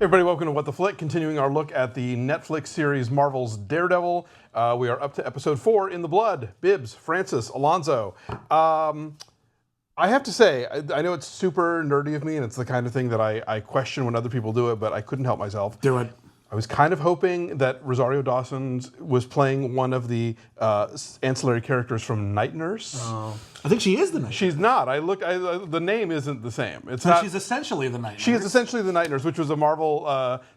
Hey everybody, welcome to What the Flick, continuing our look at the Netflix series Marvel's Daredevil. We are up to episode 4, In the Blood. Bibbs, Francis, Alonso. I have to say, I know it's super nerdy of me, and it's the kind of thing that I question when other people do it, but I couldn't help myself. Do it. I was kind of hoping that Rosario Dawson was playing one of the ancillary characters from Night Nurse. Oh. I think she is the Night Nurse. She's not. The name isn't the same. It's so not. She's essentially the Night Nurse. She is essentially the Night Nurse, which was a Marvel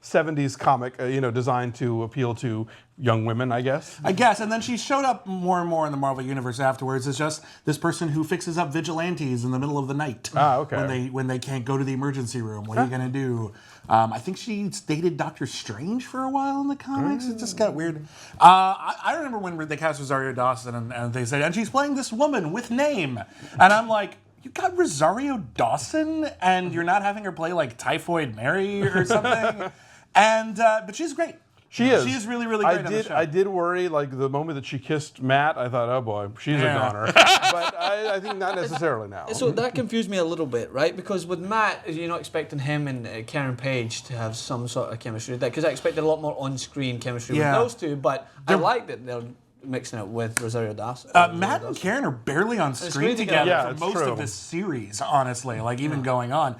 70s comic, designed to appeal to young women, I guess. And then she showed up more and more in the Marvel Universe afterwards as just this person who fixes up vigilantes in the middle of the night. Ah, okay. When they can't go to the emergency room. What are you going to do? I think she dated Doctor Strange for a while in the comics. It just got weird. I remember when they cast Rosario Dawson and they said, and she's playing this woman with name. And I'm like, you got Rosario Dawson and you're not having her play like Typhoid Mary or something? But she's great. She is. She is really, really great on the show. I did worry, like, the moment that she kissed Matt, I thought, oh boy, she's a goner. But I think not necessarily now. So that confused me a little bit, right? Because with Matt, you're not expecting him and Karen Page to have some sort of chemistry with that, because I expected a lot more on-screen chemistry with those two, but I like that they're mixing it with Rosario Dawson. Matt and Karen are barely on screen together for most of this series, honestly, like even going on.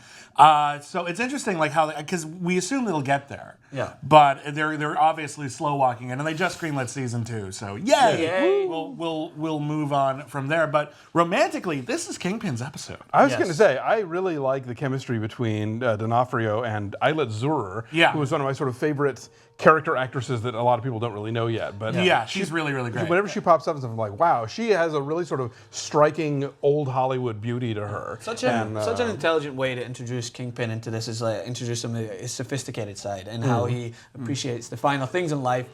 So it's interesting, like how, because we assume it'll get there. Yeah. But they're obviously slow walking it, and they just greenlit season 2. So yay! We'll move on from there. But romantically, this is Kingpin's episode. I was going to say, I really like the chemistry between D'Onofrio and Islet Zurer, who is one of my sort of favorite character actresses that a lot of people don't really know yet. But she's really, really great. Whenever she pops up and stuff, I'm like, wow, she has a really sort of striking old Hollywood beauty to her. Such an intelligent way to introduce Kingpin into this is like introduce him to his sophisticated side and how he appreciates the finer things in life.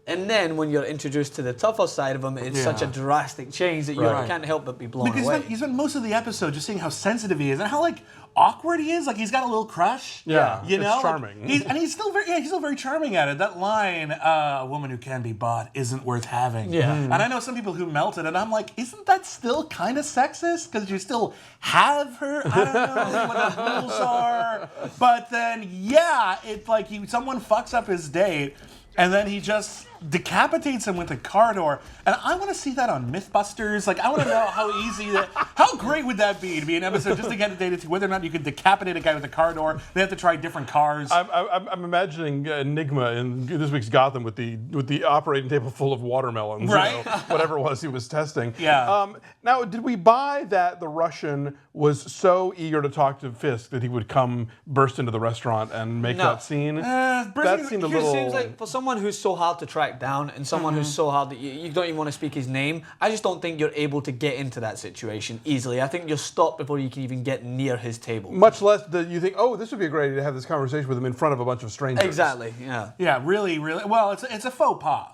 And then when you're introduced to the tougher side of him, it's such a drastic change that you can't help but be blown away. He's spent most of the episode just seeing how sensitive he is and how like awkward he is. Like he's got a little crush. Yeah, you know, it's charming. He's still very charming at it. That line, "A woman who can be bought isn't worth having." Yeah. And I know some people who melted, and I'm like, isn't that still kind of sexist? Because you still have her. I don't know what the rules are. But then, it's like someone fucks up his date. And then he just decapitates him with a car door. And I want to see that on Mythbusters. Like, I want to know how great would that be to be an episode just to get dated to whether or not you could decapitate a guy with a car door. They have to try different cars. I'm imagining Enigma in this week's Gotham with the operating table full of watermelons, right? Whatever it was he was testing. Yeah. Now, did we buy that the Russian was so eager to talk to Fisk that he would come burst into the restaurant and make that scene? That seemed a little. It seems like for someone who's so hard to track down and someone who's so hard that you don't even want to speak his name, I just don't think you're able to get into that situation easily. I think you're stopped before you can even get near his table. Much less that you think, oh, this would be a great idea to have this conversation with him in front of a bunch of strangers. Exactly, yeah. Yeah, really, really. Well, it's a faux pas.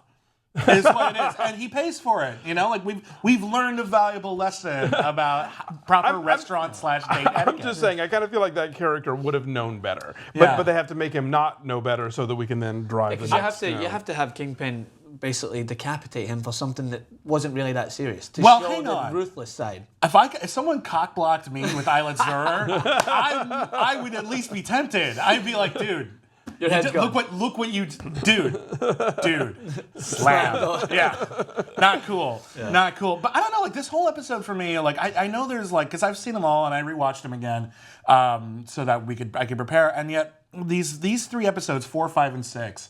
Is what it is, and he pays for it. You know, like we've learned a valuable lesson about proper restaurant/date etiquette. I'm just saying, I kind of feel like that character would have known better, but they have to make him not know better so that we can then drive. Because you have to have Kingpin basically decapitate him for something that wasn't really that serious. To show the ruthless side. If someone cock-blocked me with Islet Zurer, I would at least be tempted. I'd be like, dude. Your head's gone. Look what you, dude, slam. Yeah, not cool, not cool. But I don't know, like this whole episode for me, like I know there's like, because I've seen them all and I rewatched them again, so that I could prepare. And yet these 3 episodes, 4, 5, and 6,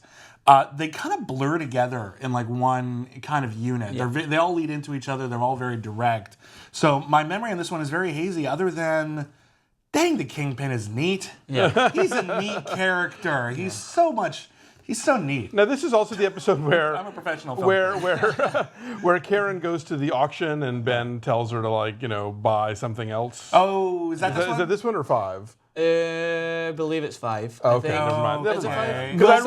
they kind of blur together in like one kind of unit. Yeah. They all lead into each other. They're all very direct. So my memory on this one is very hazy. Other than. Dang, the Kingpin is neat. Yeah. He's a neat character. He's so neat. Now this is also the episode where I'm a professional where Karen goes to the auction and Ben tells her to buy something else. Oh, is that this one? Is it this one or 5? I believe it's 5. Okay, never mind. Is it 5? Because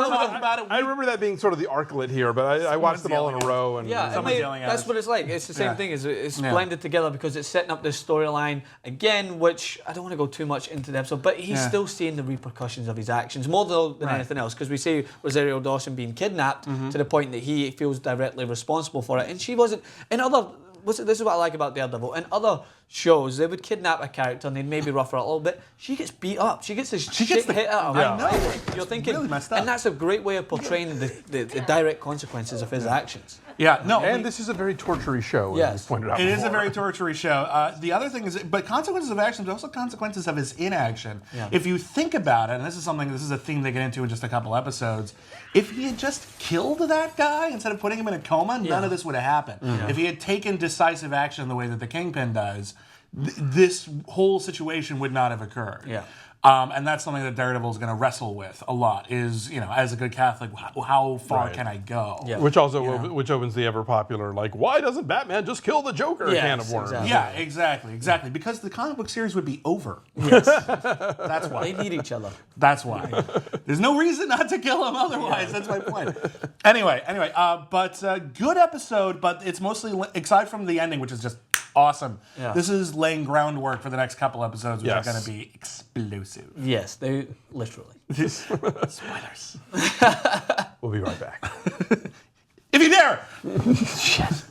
I remember that being sort of the arclet here, but I watched them all in a row. And that's what it's like. It's the same thing. It's blended together because it's setting up this storyline again, which I don't want to go too much into the episode, but he's still seeing the repercussions of his actions more than anything else. Because we see Rosario Dawson being kidnapped to the point that he feels directly responsible for it, and she wasn't. In other this is what I like about Daredevil. In other shows, they would kidnap a character and they'd maybe rough her up a little bit. She gets beat up. She gets the shit hit out of her. I know. Right? You're thinking, really messed up. and that's a great way of portraying the direct consequences of his actions. Yeah, no. And this is a very tortury show, Yes. as you pointed out It is a before. very tortury show. The other thing is, but consequences of action, but also consequences of his inaction. Yeah. If you think about it, and this is a theme they get into in just a couple episodes, if he had just killed that guy instead of putting him in a coma, none of this would have happened. If he had taken decisive action the way that the Kingpin does, this whole situation would not have occurred. Yeah. And that's something that Daredevil is going to wrestle with a lot. Is as a good Catholic, how far Right. can I go? Yeah. Which which opens the ever popular, like, why doesn't Batman just kill the Joker Yes, can of worms? exactly. Yeah, exactly. Because the comic book series would be over. Yes. That's why. They need each other. That's why. There's no reason not to kill him otherwise. That's my point. Anyway, but good episode, but it's mostly, aside from the ending, which is just awesome. Yeah. This is laying groundwork for the next couple episodes, which Yes. are going to be explosive. Yes, they literally. Spoilers. We'll be right back. If you dare! Shit.